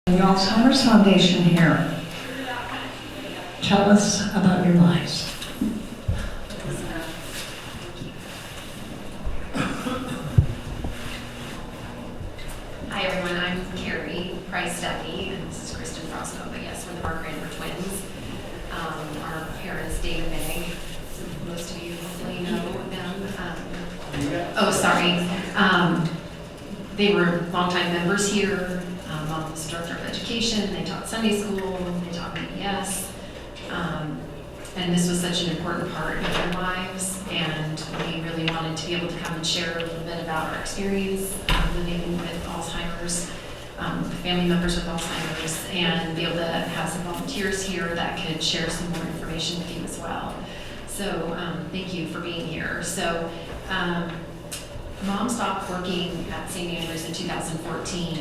The Alzheimer's Foundation here. Tell us about your lives. Hi everyone, I'm Carrie Price-Duffy, and this is Kristen Frostmo, but yes, we're the Mark-Randler twins. Our parents, Dave and Meg, most of you hopefully know them. They were longtime members here. Mom was director of education, they taught Sunday school, they taught BBS. And this was such an important part of their lives, and we really wanted to be able to come and share a little bit about our experience living with Alzheimer's, family members with Alzheimer's, and be able to have some volunteers here that could share some more information with you as well. So thank you for being here. So Mom stopped working at St. Andrews in 2014,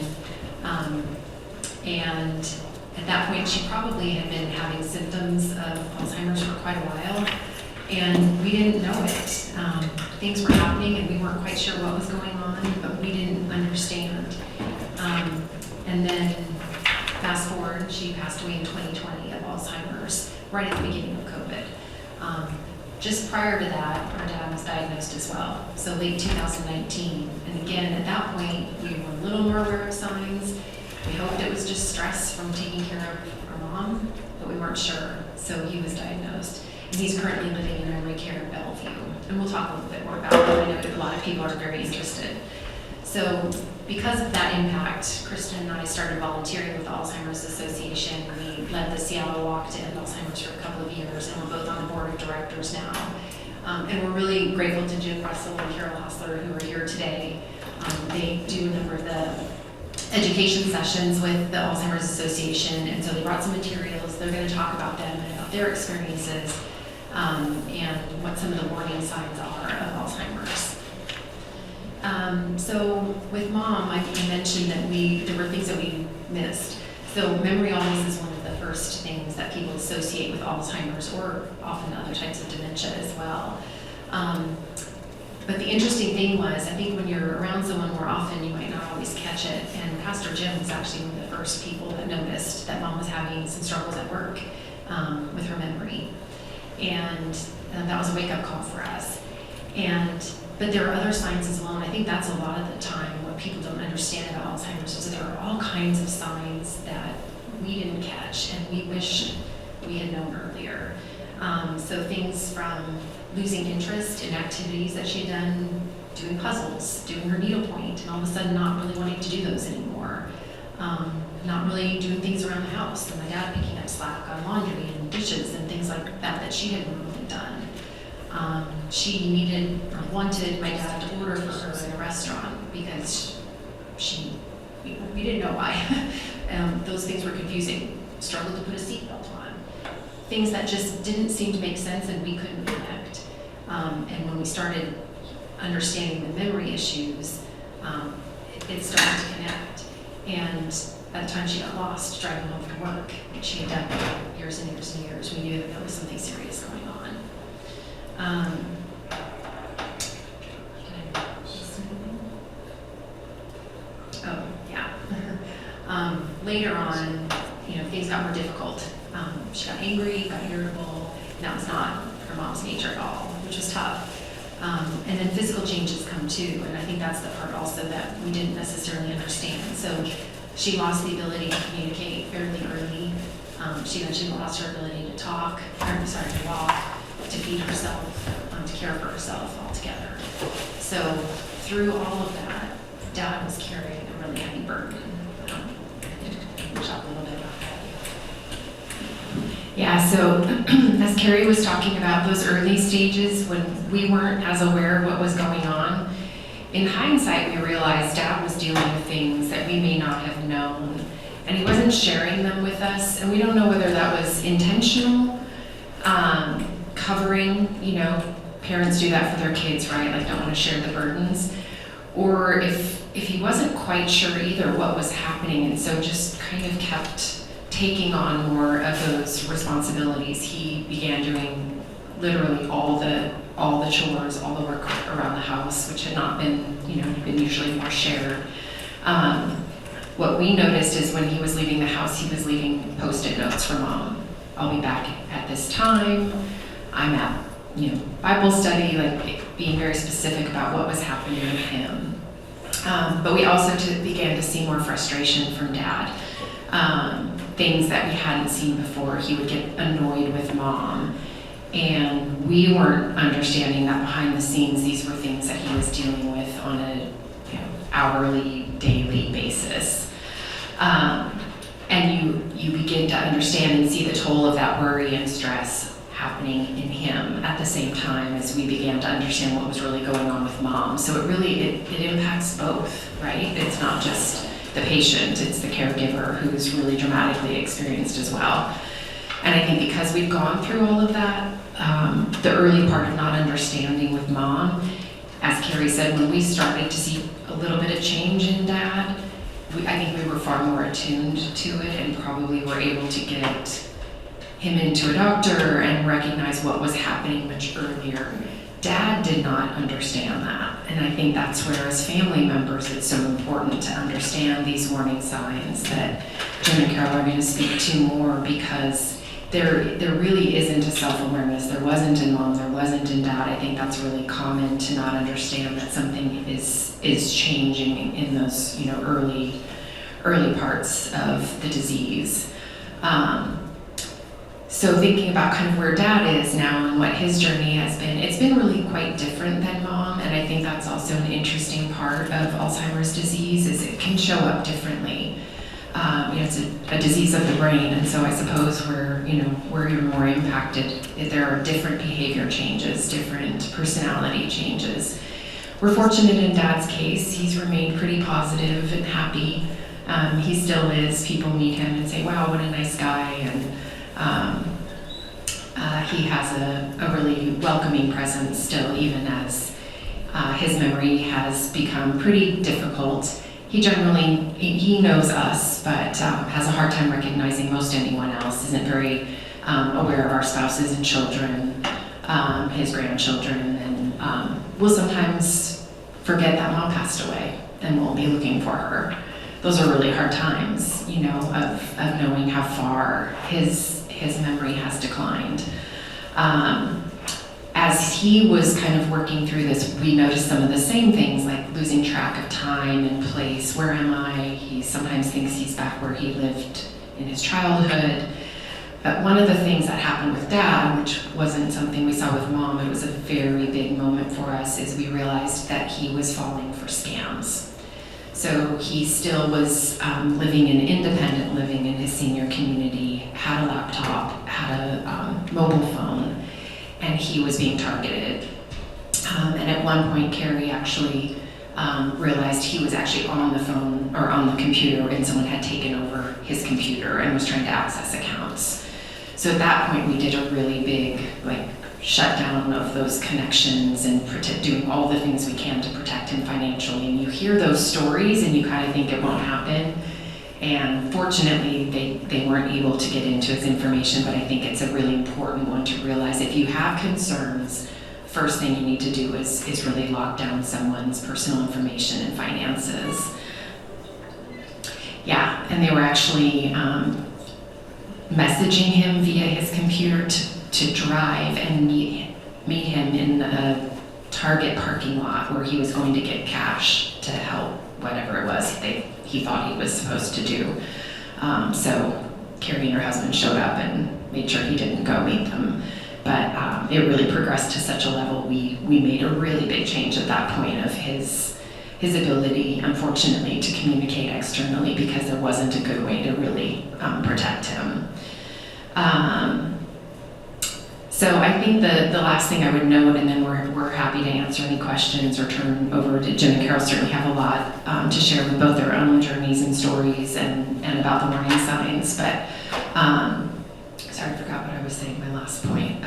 and at that point, she probably had been having symptoms of Alzheimer's for quite a while, and we didn't know it. Things were happening, and we weren't quite sure what was going on, but we didn't understand. And then, fast forward, she passed away in 2020 of Alzheimer's, right at the beginning of COVID. Just prior to that, her dad was diagnosed as well, so late 2019. And again, at that point, we were a little more aware of signs. We hoped it was just stress from taking care of our mom, but we weren't sure, so he was diagnosed. And he's currently living in memory care in Bellevue, and we'll talk a little bit more about it. I know that a lot of people are very interested. So because of that impact, Kristen and I started volunteering with the Alzheimer's Association. We led the Seattle Walk to End Alzheimer's for a couple of years, and we're both on the board of directors now. And we're really grateful to Jim Russell and Carol Hassler, who are here today. They do a number of the education sessions with the Alzheimer's Association, and so they brought some materials. They're going to talk about them and about their experiences and what some of the warning signs are of Alzheimer's. So with Mom, I mentioned that there were things that we missed. So memory always is one of the first things that people associate with Alzheimer's, or often other types of dementia as well. But the interesting thing was, I think when you're around someone more often, you might not always catch it. And Pastor Jim was actually one of the first people that noticed that Mom was having some struggles at work with her memory. And that was a wake-up call for us. But there are other signs as well, and I think that's a lot of the time what people don't understand about Alzheimer's is that there are all kinds of signs that we didn't catch, and we wish we had known earlier. So things from losing interest in activities that she had done, doing puzzles, doing her needlepoint, and all of a sudden not really wanting to do those anymore. Not really doing things around the house, and my dad picking up slack on laundry and dishes and things like that she had normally done. She needed or wanted my dad to order for her in a restaurant because we didn't know why. Those things were confusing. Struggled to put a seatbelt on. Things that just didn't seem to make sense and we couldn't connect. And when we started understanding the memory issues, it started to connect. And by the time she got lost driving home from work, which she had done for years and years and years, we knew that there was something serious going on. Later on, things got more difficult. She got angry, got irritable, and that was not her mom's nature at all, which was tough. And then physical changes come too, and I think that's the part also that we didn't necessarily understand. So she lost the ability to communicate fairly early. She eventually lost her ability to walk, to feed herself, to care for herself altogether. So through all of that, Dad was carrying a really heavy burden. We'll talk a little bit about that. Yeah, so as Carrie was talking about those early stages when we weren't as aware of what was going on, in hindsight we realized Dad was dealing with things that we may not have known, and he wasn't sharing them with us, and we don't know whether that was intentional, covering, parents do that for their kids, right? Like don't want to share the burdens. Or if he wasn't quite sure either what was happening, and so just kind of kept taking on more of those responsibilities. He began doing literally all the chores, all the work around the house, which had not been, been usually more shared. What we noticed is when he was leaving the house, he was leaving Post-it notes for Mom. I'll be back at this time. I'm at, Bible study, like being very specific about what was happening with him. But we also began to see more frustration from Dad. Things that we hadn't seen before. He would get annoyed with Mom. And we weren't understanding that behind the scenes, these were things that he was dealing with on a hourly, daily basis. And you begin to understand and see the toll of that worry and stress happening in him at the same time as we began to understand what was really going on with Mom. So it impacts both, right? It's not just the patient, it's the caregiver who's really dramatically experienced as well. And I think because we've gone through all of that, the early part of not understanding with Mom, as Carrie said, when we started to see a little bit of change in Dad, I think we were far more attuned to it and probably were able to get him into a doctor and recognize what was happening much earlier. Dad did not understand that, and I think that's where as family members it's so important to understand these warning signs that Jim and Carol are going to speak to more, because there really isn't a self-awareness. There wasn't in Mom, there wasn't in Dad. I think that's really common to not understand that something is changing in those early parts of the disease. So thinking about kind of where Dad is now and what his journey has been, it's been really quite different than Mom, and I think that's also an interesting part of Alzheimer's disease, is it can show up differently. It's a disease of the brain, and so I suppose where you're more impacted, there are different behavior changes, different personality changes. We're fortunate in Dad's case, he's remained pretty positive and happy. He still is. People meet him and say, wow, what a nice guy, and he has a really welcoming presence still, even as his memory has become pretty difficult. He knows us, but has a hard time recognizing most anyone else, isn't very aware of our spouses and children, his grandchildren, and will sometimes forget that Mom passed away and won't be looking for her. Those are really hard times, of knowing how far his memory has declined. As he was kind of working through this, we noticed some of the same things, like losing track of time and place. Where am I? He sometimes thinks he's back where he lived in his childhood. But one of the things that happened with Dad, which wasn't something we saw with Mom, it was a very big moment for us, is we realized that he was falling for scams. So he still was living in independent living in his senior community, had a laptop, had a mobile phone, and he was being targeted. And at one point, Carrie actually realized he was actually on the phone or on the computer, and someone had taken over his computer and was trying to access accounts. So at that point, we did a really big shutdown of those connections and doing all the things we can to protect him financially. And you hear those stories and you kind of think it won't happen. And fortunately, they weren't able to get into his information, but I think it's a really important one to realize. If you have concerns, first thing you need to do is really lock down someone's personal information and finances. Yeah, and they were actually messaging him via his computer to drive and meet him in a Target parking lot where he was going to get cash to help whatever it was he thought he was supposed to do. So Carrie and her husband showed up and made sure he didn't go meet them. But it really progressed to such a level, we made a really big change at that point of his ability, unfortunately, to communicate externally, because there wasn't a good way to really protect him. So I think the last thing I would note, and then we're happy to answer any questions or turn over to Jim and Carol, certainly have a lot to share with both their own journeys and stories and about the warning signs. But sorry, I forgot what I was saying, my last point.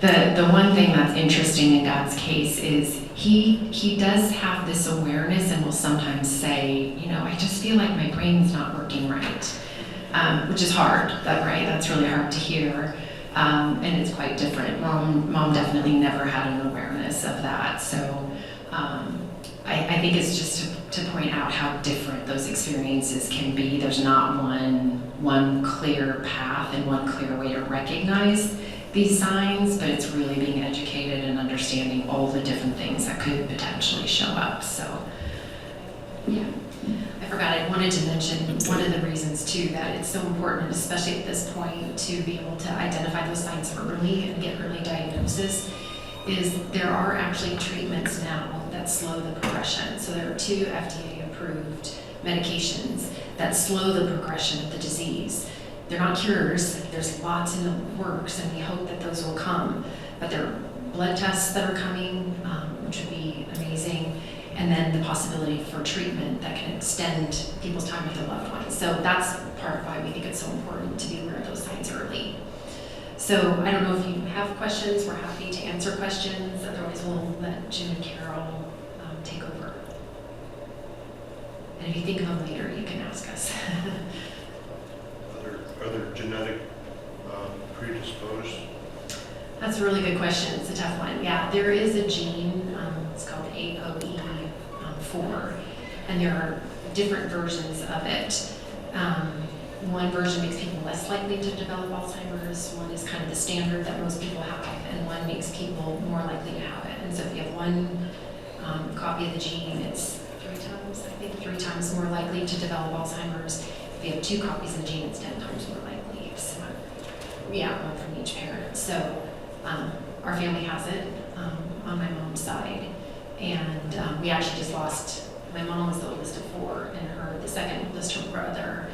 The one thing that's interesting in Dad's case is he does have this awareness and will sometimes say, I just feel like my brain's not working right, which is hard, right? That's really hard to hear. And it's quite different. Mom definitely never had an awareness of that. So I think it's just to point out how different those experiences can be. There's not one clear path and one clear way to recognize these signs, but it's really being educated and understanding all the different things that could potentially show up. So, yeah. I forgot, I wanted to mention one of the reasons too that it's so important, especially at this point, to be able to identify those signs early and get early diagnosis, is there are actually treatments now that slow the progression. So there are 2 FDA-approved medications that slow the progression of the disease. They're not cures, there's lots in the works, and we hope that those will come. But there are blood tests that are coming, which would be amazing, and then the possibility for treatment that can extend people's time with their loved ones. So that's part of why we think it's so important to be aware of those signs early. So I don't know if you have questions, we're happy to answer questions, otherwise we'll let Jim and Carol take over. And if you think of them later, you can ask us. Are there genetic predisposed? That's a really good question. It's a tough one. Yeah, there is a gene, it's called APOE4, and there are different versions of it. One version makes people less likely to develop Alzheimer's, one is kind of the standard that most people have, and one makes people more likely to have it. And so if you have one copy of the gene, it's 3 times more likely to develop Alzheimer's. If you have 2 copies of the gene, it's 10 times more likely. So, yeah, one from each parent. So our family has it on my mom's side. And we actually just lost, my mom was the oldest of 4, and the second oldest, her brother,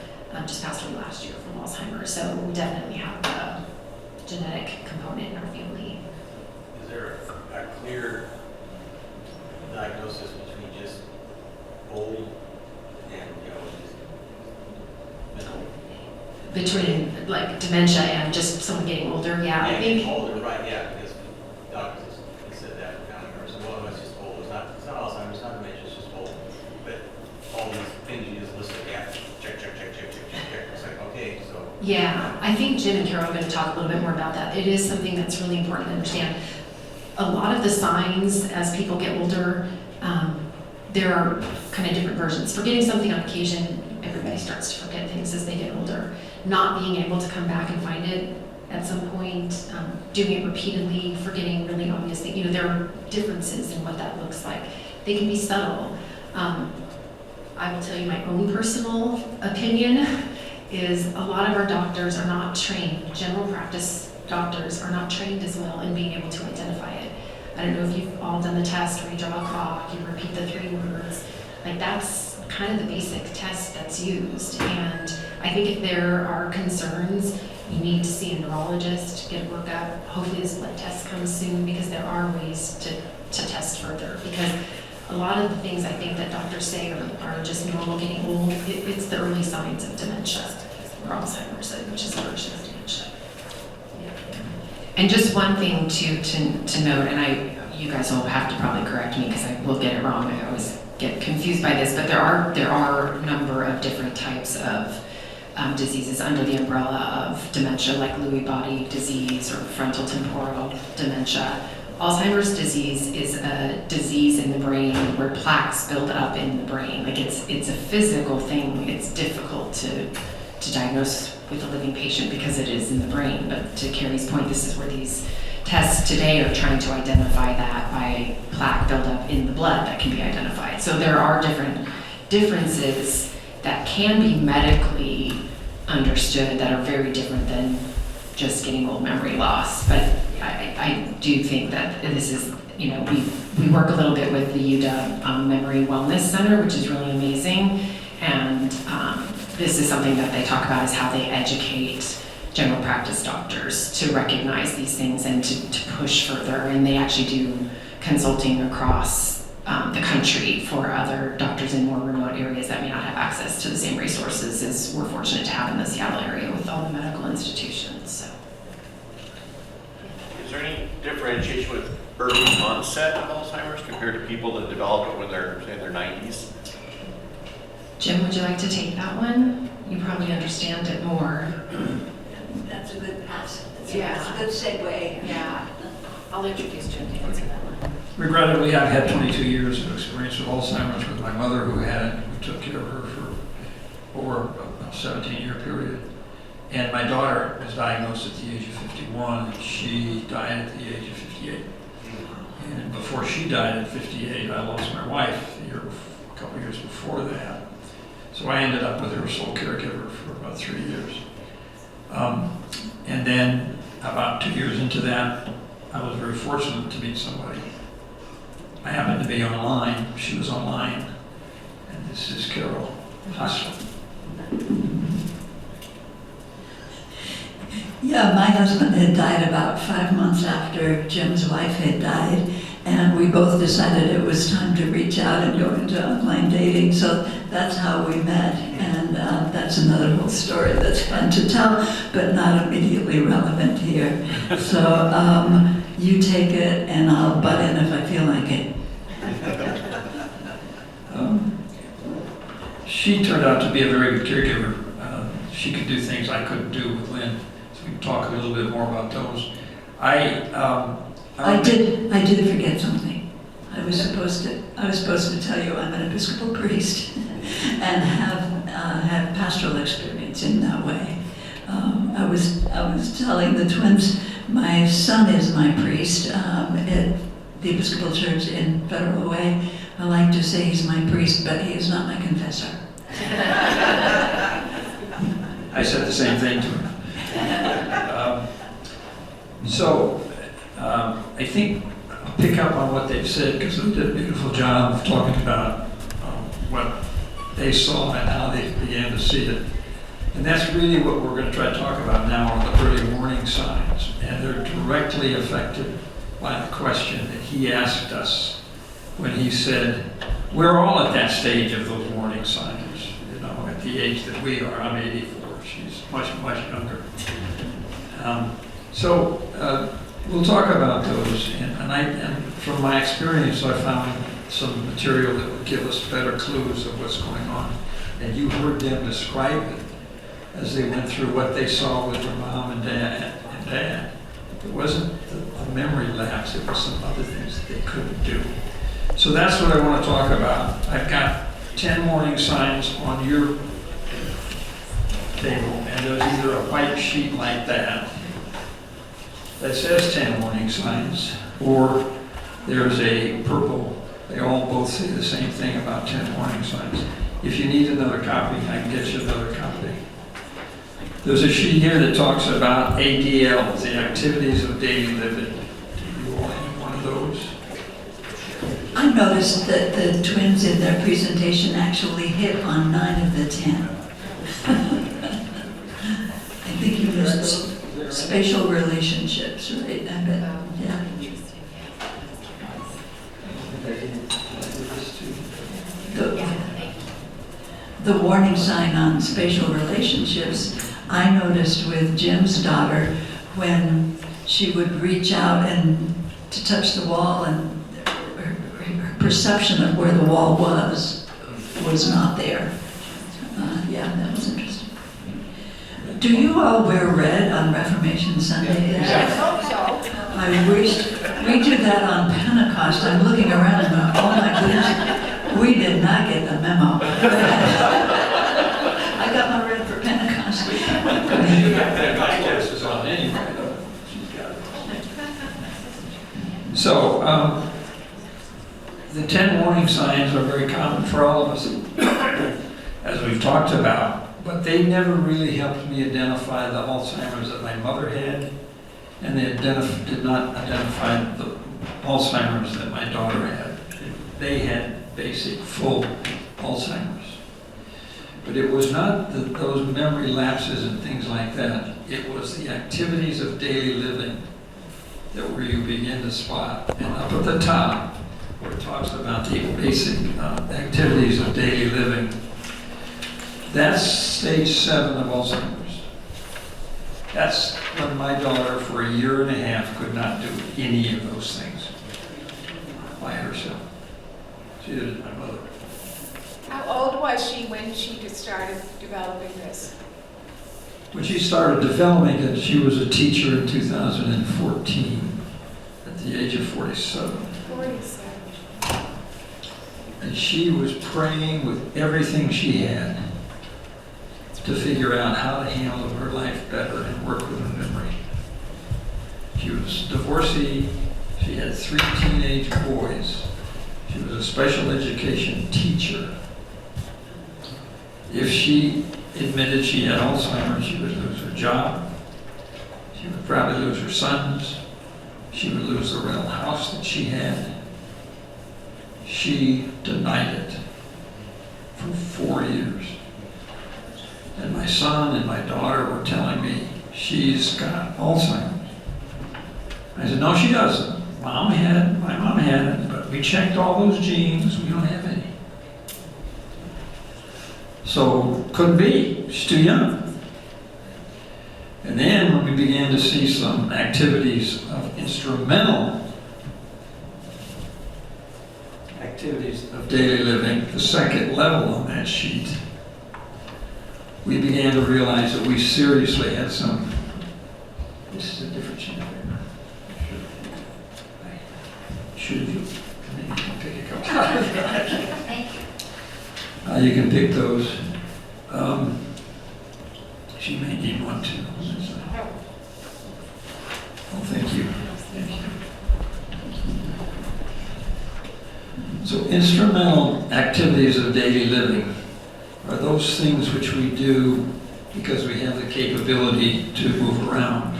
just passed away last year from Alzheimer's. So we definitely have the genetic component in our family. Is there a clear diagnosis between just old and, Between like dementia and just someone getting older, yeah, I think. Older, right, yeah, because doctors have said that for family members. Well, it's just old. It's not Alzheimer's, it's not dementia, it's just old. But all these things you just listed, yeah, check. It's like, okay, so. Yeah, I think Jim and Carol are going to talk a little bit more about that. It is something that's really important to understand. A lot of the signs as people get older, there are kind of different versions. Forgetting something on occasion, everybody starts to forget things as they get older. Not being able to come back and find it at some point, doing it repeatedly, forgetting really obvious things. There are differences in what that looks like. They can be subtle. I will tell you my own personal opinion is a lot of our doctors are not trained, general practice doctors are not trained as well in being able to identify it. I don't know if you've all done the test where you draw a clock, you repeat the 3 words. Like that's kind of the basic test that's used. And I think if there are concerns, you need to see a neurologist, get a workup. Hopefully this blood test comes soon because there are ways to test further. Because a lot of the things I think that doctors say are just normal getting old. It's the early signs of dementia or Alzheimer's, which is a version of dementia. Yeah. And just one thing to note, and you guys will have to probably correct me because I will get it wrong. I always get confused by this, but there are a number of different types of diseases under the umbrella of dementia, like Lewy body disease or frontal temporal dementia. Alzheimer's disease is a disease in the brain where plaques build up in the brain. Like it's a physical thing. It's difficult to diagnose with a living patient because it is in the brain. But to Carrie's point, this is where these tests today are trying to identify that by plaque buildup in the blood that can be identified. So there are differences that can be medically understood that are very different than just getting old memory loss. But I do think that this is, we work a little bit with the UW Memory Wellness Center, which is really amazing. And this is something that they talk about is how they educate general practice doctors to recognize these things and to push further. And they actually do consulting across the country for other doctors in more remote areas that may not have access to the same resources as we're fortunate to have in the Seattle area with all the medical institutions. So. Is there any differentiation with early onset of Alzheimer's compared to people that develop it when they're, say, in their 90s? Jim, would you like to take that one? You probably understand it more. That's a good pass. Yeah. That's a good segue. Yeah. I'll introduce Jim to answer that one. Regrettably, I've had 22 years of experience with Alzheimer's with my mother who had it. We took care of her for over a 17-year period. And my daughter was diagnosed at the age of 51, and she died at the age of 58. And before she died at 58, I lost my wife a couple years before that. So I ended up with her sole caregiver for about 3 years. And then about 2 years into that, I was very fortunate to meet somebody. I happened to be online. She was online. And this is Carol Hassel. Yeah, my husband had died about 5 months after Jim's wife had died, and we both decided it was time to reach out and go into online dating, so that's how we met, and that's another whole story that's fun to tell, but not immediately relevant here. So you take it, and I'll butt in if I feel like it. She turned out to be a very good caregiver. She could do things I couldn't do with Lynn. We can talk a little bit more about those. I did forget something. I was supposed to tell you I'm an Episcopal priest and have pastoral experience in that way. I was telling the twins, my son is my priest at the Episcopal Church in Federal Way. I like to say he's my priest, but he is not my confessor. I said the same thing to him. I think I'll pick up on what they've said because they did a beautiful job of talking about what they saw and how they began to see it. And that's really what we're going to try to talk about now are the early warning signs. And they're directly affected by the question that he asked us when he said, we're all at that stage of those warning signs, you know, at the age that we are. I'm 84. She's much, much younger. We'll talk about those, and from my experience, I found some material that would give us better clues of what's going on. And you heard them describe it as they went through what they saw with their mom and dad. It wasn't a memory lapse, it was some other things that they couldn't do. So that's what I want to talk about. I've got 10 warning signs on your table, and there's either a white sheet like that says 10 warning signs, or there's a purple, they all both say the same thing about 10 warning signs. If you need another copy, I can get you another copy. There's a sheet here that talks about ADLs, the activities of daily living. Do you all have one of those? I noticed that the twins in their presentation actually hit on 9 of the 10. I think you missed spatial relationships, right? I bet, yeah. The warning sign on spatial relationships, I noticed with Jim's daughter when she would reach out and to touch the wall, and her perception of where the wall was not there. Yeah, that was interesting. Do you all wear red on Reformation Sunday? Yes, hope so. I wish we do that on Pentecost. I'm looking around and going, oh my goodness, we did not get the memo. I got my red for Pentecost. You got that glasses on anyway, though. She's got it. So, the 10 warning signs are very common for all of us, as we've talked about. But they never really helped me identify the Alzheimer's that my mother had, and they did not identify the Alzheimer's that my daughter had. They had basic, full Alzheimer's. But it was not those memory lapses and things like that. It was the activities of daily living that where you begin to spot. And up at the top, where it talks about the basic activities of daily living, that's stage 7 of Alzheimer's. That's when my daughter, for a year and a half, could not do any of those things by herself. She did it with my mother. How old was she when she started developing this? When she started developing it, she was a teacher in 2014. At the age of 47. 47. And she was praying with everything she had to figure out how to handle her life better and work with her memory. She was divorcee. She had 3 teenage boys. She was a special education teacher. If she admitted she had Alzheimer's, she would lose her job. She would probably lose her sons. She would lose the rental house that she had. She denied it for 4 years. And my son and my daughter were telling me she's got Alzheimer's. I said, no, she doesn't. Mom had it, my mom had it, but we checked all those genes, we don't have any. So, couldn't be, she's too young. And then when we began to see some activities of instrumental activities of daily living, the second level on that sheet, we began to realize that we seriously had some, this is a different sheet. Should you? Maybe you can pick a couple. Thank you. You can pick those. She may need one too. Oh, thank you. Thank you. So instrumental activities of daily living are those things which we do because we have the capability to move around.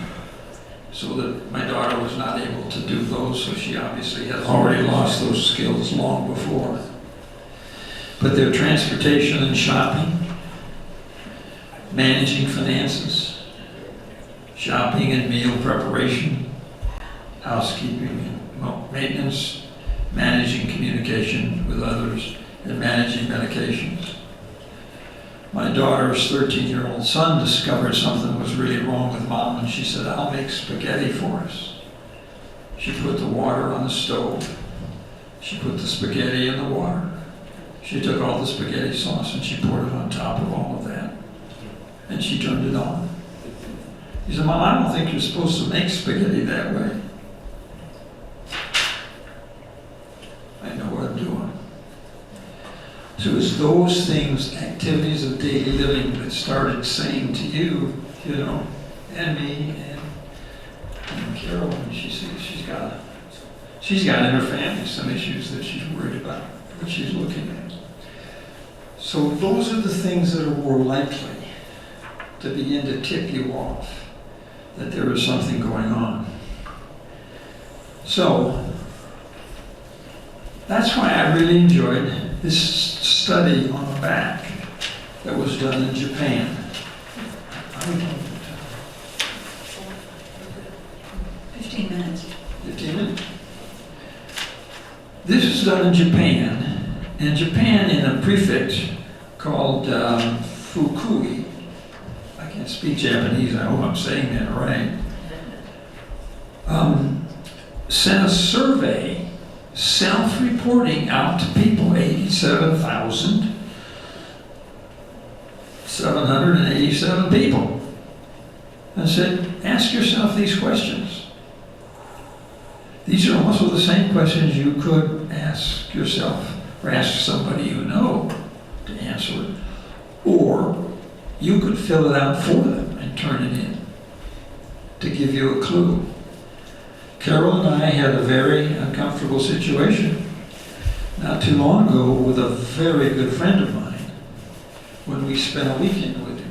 So that my daughter was not able to do those, so she obviously has already lost those skills long before. But they're transportation and shopping, managing finances, shopping and meal preparation, housekeeping and maintenance, managing communication with others, and managing medications. My daughter's 13-year-old son discovered something was really wrong with Mom, and she said, I'll make spaghetti for us. She put the water on the stove. She put the spaghetti in the water. She took all the spaghetti sauce and she poured it on top of all of that. And she turned it on. He said, Mom, I don't think you're supposed to make spaghetti that way. I know what I'm doing. So it's those things, activities of daily living, that started saying to you, you know, and me, and Carol, when she says she's got in her family some issues that she's worried about, that she's looking at. So those are the things that are more likely to begin to tip you off that there is something going on. So that's why I really enjoyed this study on the back that was done in Japan. 15 minutes. 15 minutes. This was done in Japan, and Japan in a prefect called Fukui. I can't speak Japanese, I hope I'm saying that right. Sent a survey self-reporting out to people, 87,787 people, and said, ask yourself these questions. These are also the same questions you could ask yourself, or ask somebody you know to answer it, or you could fill it out for them and turn it in to give you a clue. Carol and I had a very uncomfortable situation not too long ago with a very good friend of mine when we spent a weekend with him.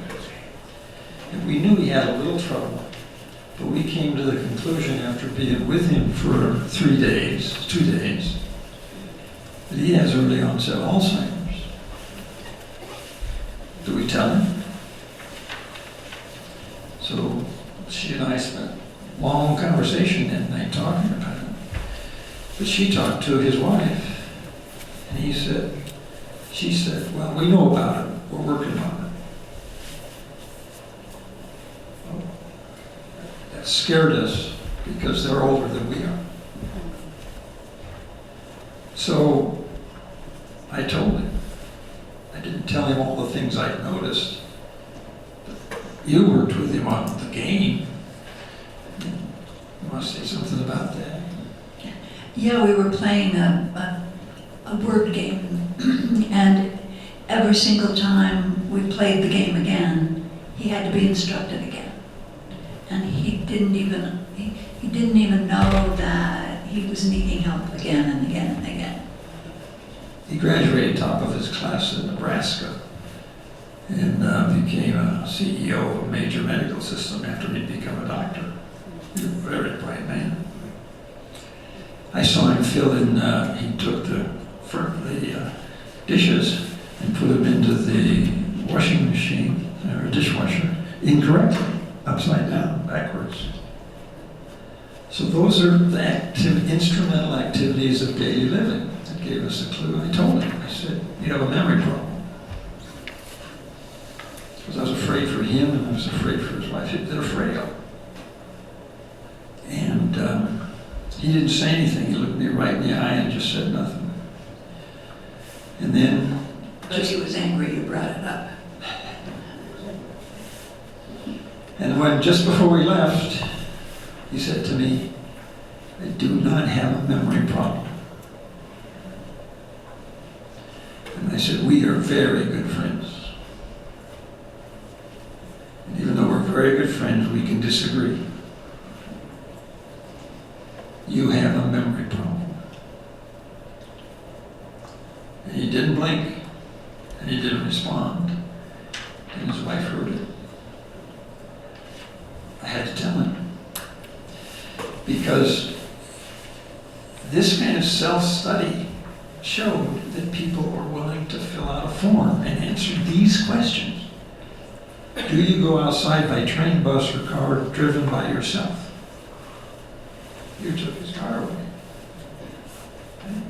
And we knew he had a little trouble, but we came to the conclusion after being with him for 2 days, that he has early onset Alzheimer's. Do we tell him? So she and I spent long conversation that night talking about it. But she talked to his wife, and she said, well, we know about it, we're working on it. Well, that scared us because they're older than we are. So I told him. I didn't tell him all the things I'd noticed. You worked with him on the game. You want to say something about that? Yeah, we were playing a word game, and every single time we played the game again, he had to be instructed again. And he didn't even know that he was needing help again and again and again. He graduated top of his class in Nebraska and became a CEO of a major medical system after he'd become a doctor. He was a very bright man. I saw him fill in, he took the dishes and put them into the washing machine, or dishwasher, incorrectly, upside down, backwards. So those are the instrumental activities of daily living that gave us a clue. I told him, I said, you have a memory problem. Because I was afraid for him and I was afraid for his wife. They're frail. And he didn't say anything. He looked me right in the eye and just said nothing. And then... But he was angry you brought it up. And when, just before we left, he said to me, I do not have a memory problem. And I said, we are very good friends. And even though we're very good friends, we can disagree. You have a memory problem. And he didn't blink, and he didn't respond. And his wife heard it. I had to tell him. Because this kind of self-study showed that people were willing to fill out a form and answer these questions. Do you go outside by train, bus, or car driven by yourself? You took his car away. Okay?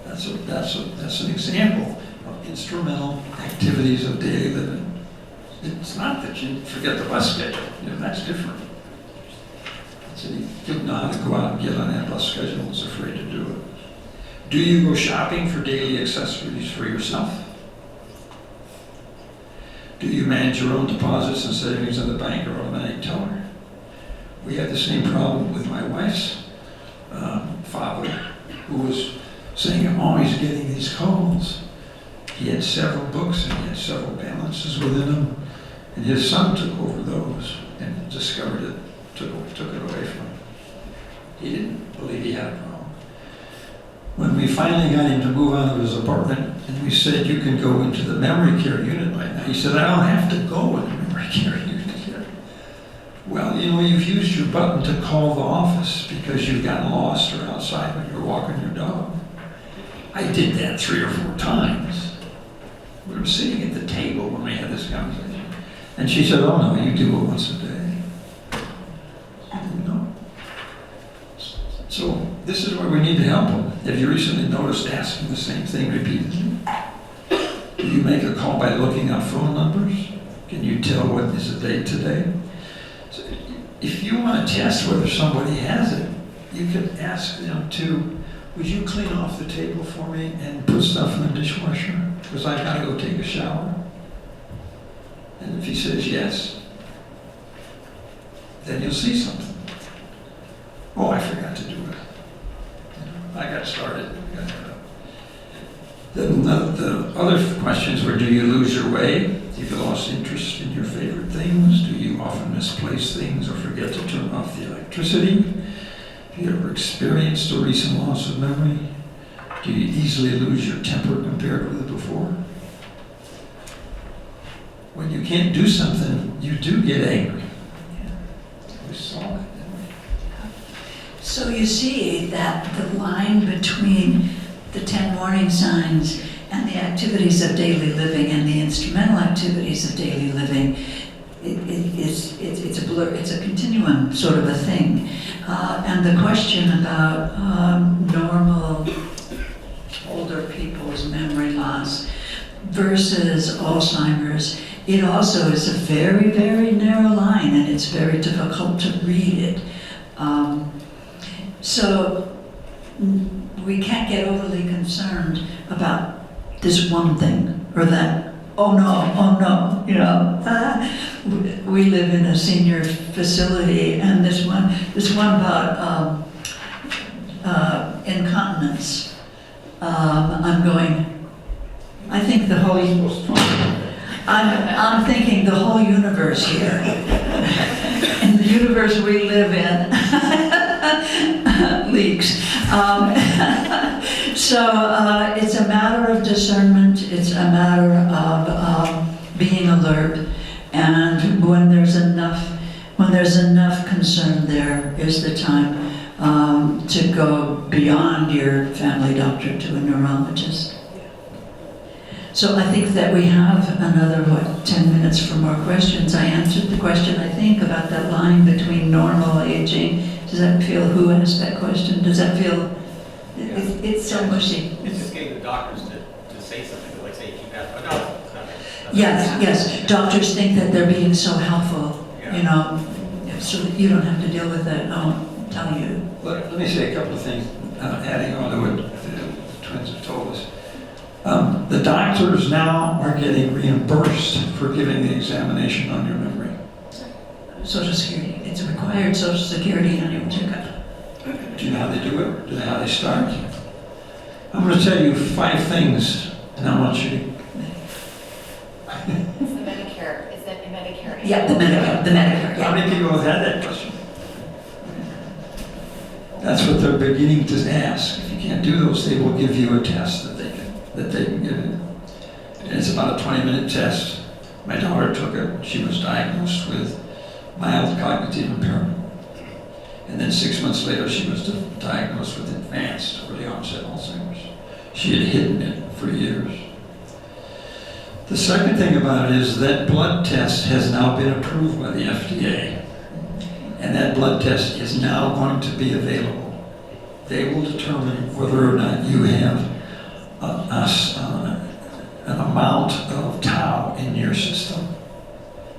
That's an example of instrumental activities of daily living. It's not that you forget the bus schedule. That's different. So you didn't know how to go out and get on that bus schedule and was afraid to do it. Do you go shopping for daily accessories for yourself? Do you manage your own deposits and savings in the bank or automatic teller? We had the same problem with my wife's father, who was saying, I'm always getting these calls. He had several books and he had several balances within them, and his son took over those and discovered it, took it away from him. He didn't believe he had a problem. When we finally got him to move out of his apartment, and we said, you can go into the memory care unit right now. He said, I don't have to go in the memory care unit yet. Well, you've used your button to call the office because you've gotten lost or outside when you're walking your dog. I did that 3 or 4 times. We were sitting at the table when we had this conversation. And she said, oh no, you do it once a day. I didn't know. So this is where we need to help them. Have you recently noticed asking the same thing repeatedly? Do you make a call by looking up phone numbers? Can you tell what is the date today? So if you want to test whether somebody has it, you can ask them to, would you clean off the table for me and put stuff in the dishwasher? Because I've got to go take a shower. And if he says yes, then you'll see something. Oh, I forgot to do it. I got started. Then the other questions were, do you lose your way? Have you lost interest in your favorite things? Do you often misplace things or forget to turn off the electricity? Have you ever experienced a recent loss of memory? Do you easily lose your temper compared with before? When you can't do something, you do get angry. We saw it, didn't we? So you see that the line between the 10 warning signs and the activities of daily living and the instrumental activities of daily living, it's a blur, it's a continuum sort of a thing. And the question about normal older people's memory loss versus Alzheimer's, it also is a very, very narrow line, and it's very difficult to read it. So we can't get overly concerned about this one thing or that. Oh no, we live in a senior facility, and this one about incontinence, I'm going, I think the whole, I'm thinking the whole universe here. In the universe we live in, leaks. So it's a matter of discernment, it's a matter of being alert, and when there's enough concern, there is the time to go beyond your family doctor to a neurologist. So I think that we have another, 10 minutes for more questions. I answered the question, I think, about that line between normal aging. Does that feel, who asked that question? Does that feel, it's so mushy. It's just getting the doctors to say something, like say, keep that, but no, it's not. Yes. Doctors think that they're being so helpful, you know, so that you don't have to deal with it. I won't tell you. Let me say a couple of things, adding on to what the twins have told us. The doctors now are getting reimbursed for giving the examination on your memory. Social Security, it's a required Social Security annual checkup. Do you know how they do it? Do you know how they start? I'm going to tell you 5 things, and I want you to... It's the Medicare, is that Medicare? Yeah, the Medicare, How many people have had that question? That's what they're beginning to ask. If you can't do those, they will give you a test that they can give you. And it's about a 20-minute test. My daughter took it. She was diagnosed with mild cognitive impairment. And then 6 months later, she was diagnosed with advanced early onset Alzheimer's. She had hidden it for years. The second thing about it is that blood test has now been approved by the FDA. And that blood test is now going to be available. They will determine whether or not you have an amount of tau in your system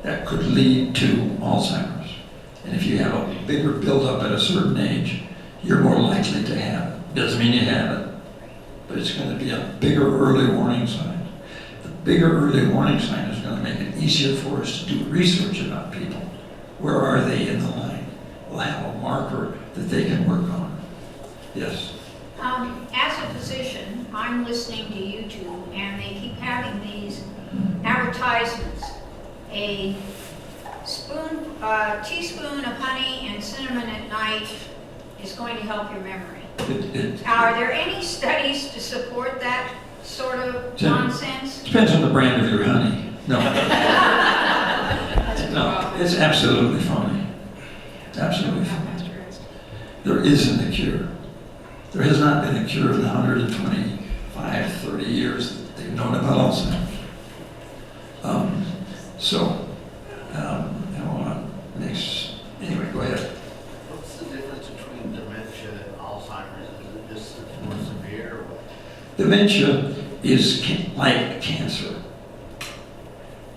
that could lead to Alzheimer's. And if you have a bigger buildup at a certain age, you're more likely to have it. Doesn't mean you have it, but it's going to be a bigger early warning sign. The bigger early warning sign is going to make it easier for us to do research about people. Where are they in the line? We'll have a marker that they can work on. Yes? As a physician, I'm listening to YouTube, and they keep having these advertisements. A teaspoon of honey and cinnamon at night is going to help your memory. Are there any studies to support that sort of nonsense? Depends on the brand of your honey. No. No, it's absolutely phony. Absolutely phony. There isn't a cure. There has not been a cure in the 125, 30 years that they've known about Alzheimer's. Anyway, go ahead. What's the difference between dementia and Alzheimer's? Is it just more severe or what? Dementia is like cancer.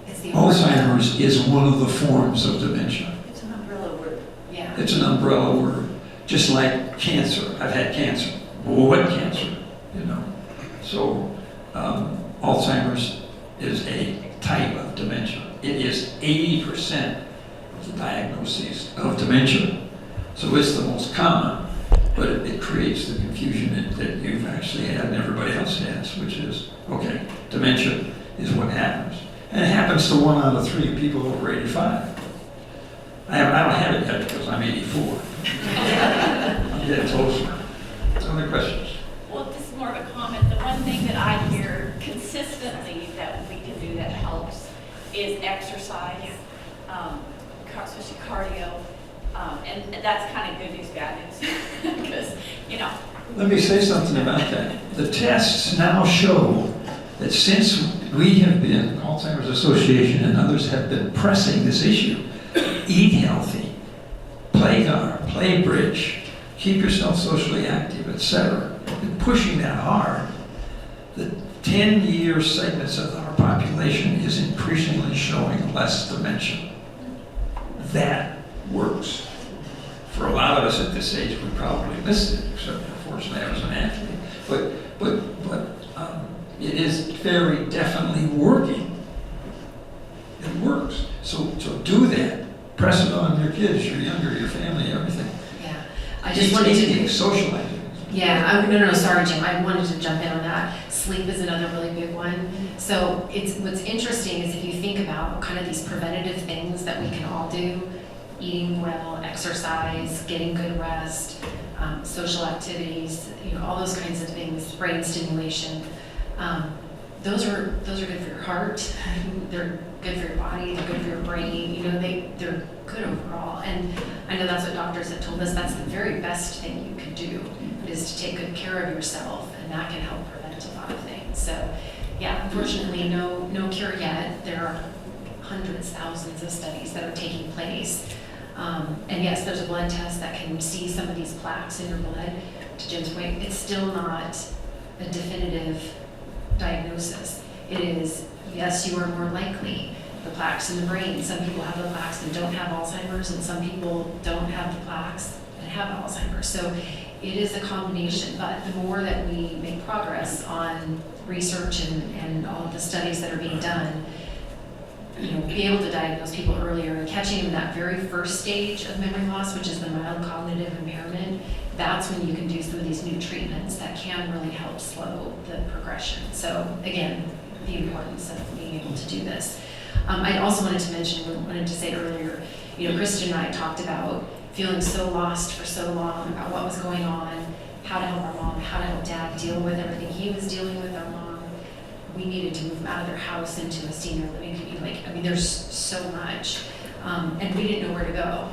It's the Alzheimer's is one of the forms of dementia. It's an umbrella word. Yeah. It's an umbrella word, just like cancer. I've had cancer. Well, what cancer? You know. So Alzheimer's is a type of dementia. It is 80% of the diagnoses of dementia. So it's the most common, but it creates the confusion that you've actually had and everybody else has, which is, okay, dementia is what happens. And it happens to 1 out of 3 people over 85. I don't have it yet because I'm 84. I'm getting closer. Other questions? Well, this is more of a comment. The one thing that I hear consistently that we can do that helps is exercise, especially cardio. And that's kind of good news, bad news. Because, you know. Let me say something about that. The tests now show that since we have been, Alzheimer's Association and others have been pressing this issue, eat healthy, play bridge, keep yourself socially active, etc. And pushing that hard, the 10-year segments of our population is increasingly showing less dementia. That works. For a lot of us at this age, we probably missed it, except unfortunately I was an athlete. But it is very definitely working. It works. So do that. Press it on your kids, your younger, your family, everything. Yeah. I just wanted to socializing. no, sorry, Jim, I wanted to jump in on that. Sleep is another really big one. So what's interesting is if you think about kind of these preventative things that we can all do, eating well, exercise, getting good rest, social activities, all those kinds of things, brain stimulation. Those are good for your heart. They're good for your body. They're good for your brain. They're good overall. And I know that's what doctors have told us. That's the very best thing you can do, is to take good care of yourself, and that can help prevent a lot of things. So, yeah, unfortunately, no cure yet. There are hundreds, thousands of studies that are taking place. And yes, there's a blood test that can see some of these plaques in your blood. To Jim's point, it's still not a definitive diagnosis. It is, yes, you are more likely. The plaques in the brain. Some people have the plaques and don't have Alzheimer's, and some people don't have the plaques and have Alzheimer's. So it is a combination, but the more that we make progress on research and all of the studies that are being done, be able to diagnose people earlier and catching them in that very first stage of memory loss, which is the mild cognitive impairment, that's when you can do some of these new treatments that can really help slow the progression. So again, the importance of being able to do this. I also wanted to say earlier, Kristen and I talked about feeling so lost for so long about what was going on, how to help our mom, how to help dad deal with everything he was dealing with our mom. We needed to move them out of their house into a senior living community. There's so much. And we didn't know where to go.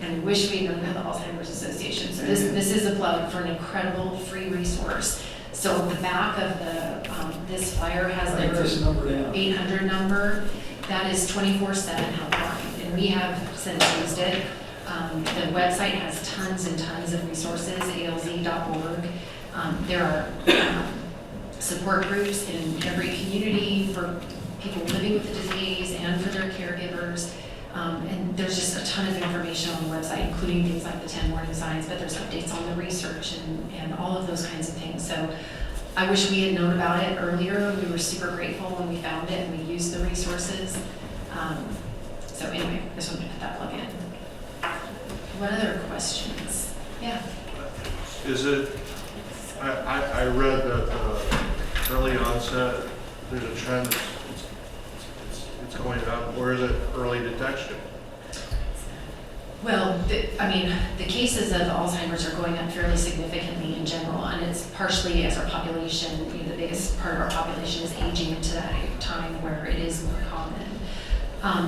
And we wish we had known about the Alzheimer's Association. So this is a plug for an incredible free resource. So the back of this flyer has this number down. 800 number. That is 24/7 helpline. And we have since used it. The website has tons and tons of resources, alz.org. There are support groups in every community for people living with the disease and for their caregivers. And there's just a ton of information on the website, including things like the 10 warning signs, but there's updates on the research and all of those kinds of things. So I wish we had known about it earlier. We were super grateful when we found it and we used the resources. So anyway, I just wanted to put that plug in. What other questions? Yeah. Is it, I read that early onset, there's a trend, it's going up, or is it early detection? Well, the cases of Alzheimer's are going up fairly significantly in general, and it's partially as our population, the biggest part of our population is aging into that time where it is more common.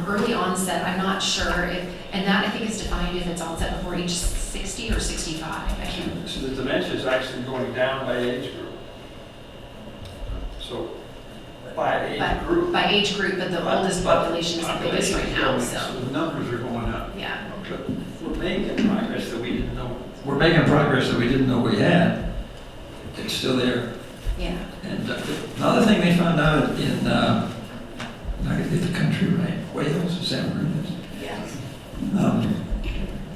Early onset, I'm not sure and that I think is defined if it's onset before age 60 or 65. I can't. So the dementia is actually going down by age group. So by age group, but the oldest population is the biggest right now. So the numbers are going up. Yeah. But we're making progress that we didn't know. We're making progress that we didn't know we had. It's still there. Yeah. And another thing they found out in, I gotta get the country right, Wales, is that where it is? Yes.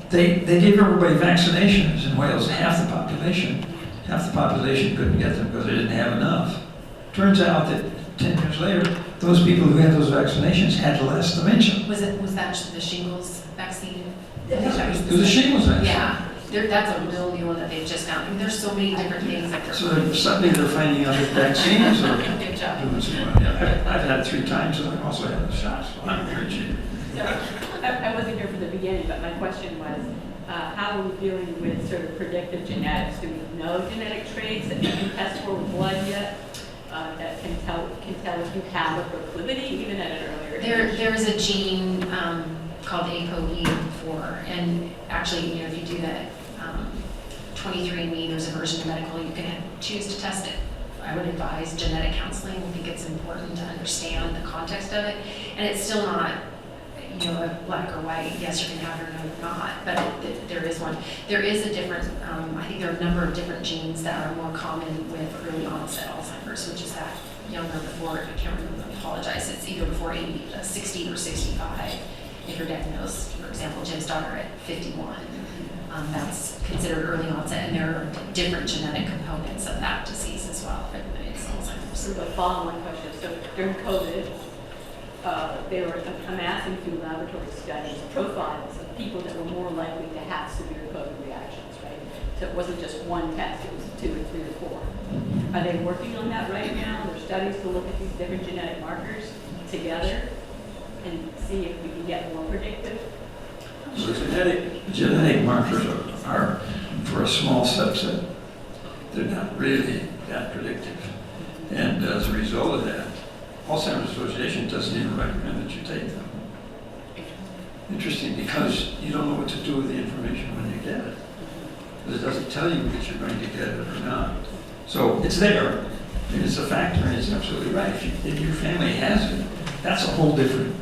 They gave everybody vaccinations in Wales, half the population couldn't get them because they didn't have enough. Turns out that 10 years later, those people who had those vaccinations had less dementia. Was that the shingles vaccine? It was a shingles vaccine. Yeah. That's a real new one that they've just found. There's so many different things that they're So suddenly they're finding out that vaccines are Good job. doing so well. Yeah, I've had it 3 times and I've also had the shots. So I'm very cheap. So, I wasn't here for the beginning, but my question was, how are we dealing with sort of predictive genetics? Do we know genetic traits that you can test for with blood yet? That can tell if you have a proclivity even at an earlier age? There is a gene called ApoE4, and actually, if you do that 23andMe, there's a version of medical, you can choose to test it. I would advise genetic counseling. I think it's important to understand the context of it, and it's still not, a black or white. Yes, you can have it or no, you're not. But there is one. There is a different. I think there are a number of different genes that are more common with early onset Alzheimer's, which is that younger before. I can't remember. I apologize. It's either before 60 or 65. If you're diagnosed, for example, Jim's daughter at 51. That's considered early onset, and there are different genetic components of that disease as well. But it's Alzheimer's. Sort of a follow-on question. So during COVID, they were amassing through laboratory studies profiles of people that were more likely to have severe COVID reactions, right? So it wasn't just one test, it was 2 or 3 or 4. Are they working on that right now? There's studies to look at these different genetic markers together and see if we can get more predictive? So genetic markers are for a small subset. They're not really that predictive. And as a result of that, Alzheimer's Association doesn't even recommend that you take them. Interesting, because you don't know what to do with the information when you get it. But it doesn't tell you that you're going to get it or not. So it's there, and it's a factor, and it's absolutely right. If your family has it, that's a whole different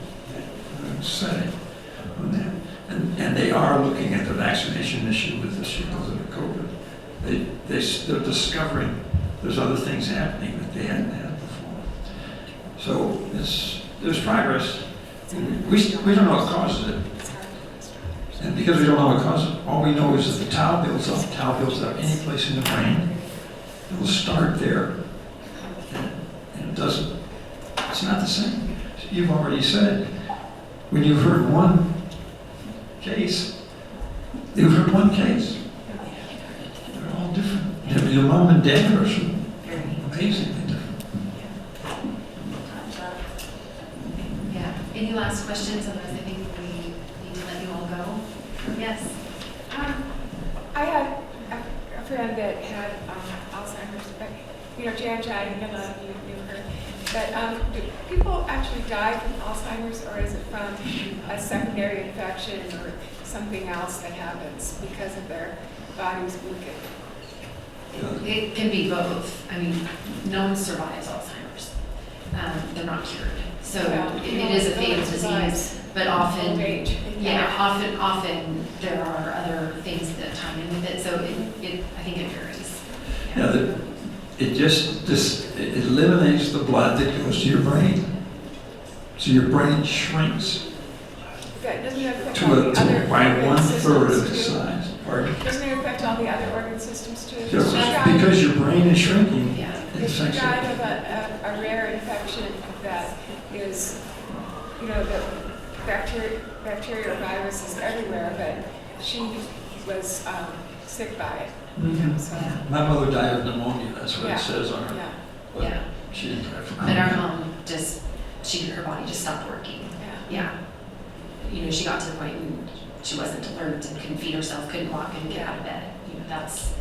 setting on that. And they are looking at the vaccination issue with the shingles and the COVID. They're discovering there's other things happening that they hadn't had before. So there's progress. We don't know what causes it. And because we don't know what causes it, all we know is that the tau builds up. Tau builds up any place in the brain. It will start there. And it doesn't, it's not the same. You've already said, when you've heard one case, you've heard one case. They're all different. Your mom and dad are so amazingly different. Yeah. Any last questions? Otherwise, I think we need to let you all go. Yes. I had a friend that had Alzheimer's, but, Jan, a lot of you knew her. But do people actually die from Alzheimer's, or is it from a secondary infection or something else that happens because of their bodies weakened? It can be both. I mean, no one survives Alzheimer's. They're not cured. So it is a fatal disease, but often, often there are other things that tie in with it. So I think it varies. Yeah, it eliminates the blood that goes to your brain. So your brain shrinks Doesn't it affect all the other by organ 1/3 of systems its too? size. Pardon? Doesn't it affect all the other organ systems too? Just because your brain is shrinking, Yeah. it If she affects died it. of a rare infection that is, the bacteria or virus is everywhere, but she was sick by it. So, My mother died of pneumonia, that's what Yeah. it says on her. yeah, But Yeah. she didn't die from But our pneumonia. mom her body just stopped working. yeah. Yeah. She got to the point when she wasn't alert and couldn't feed herself, couldn't walk and get out of bed. That's,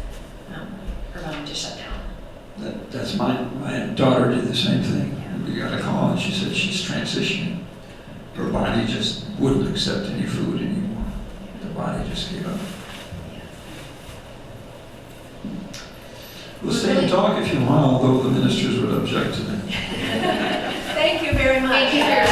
her body just shut down. That's my daughter did the same thing. We got a call and she said she's transitioning. Her body just wouldn't accept any food anymore. The body just gave up. We'll stay and talk if you want, although the ministers would object to that. Thank you very much. Thank you for your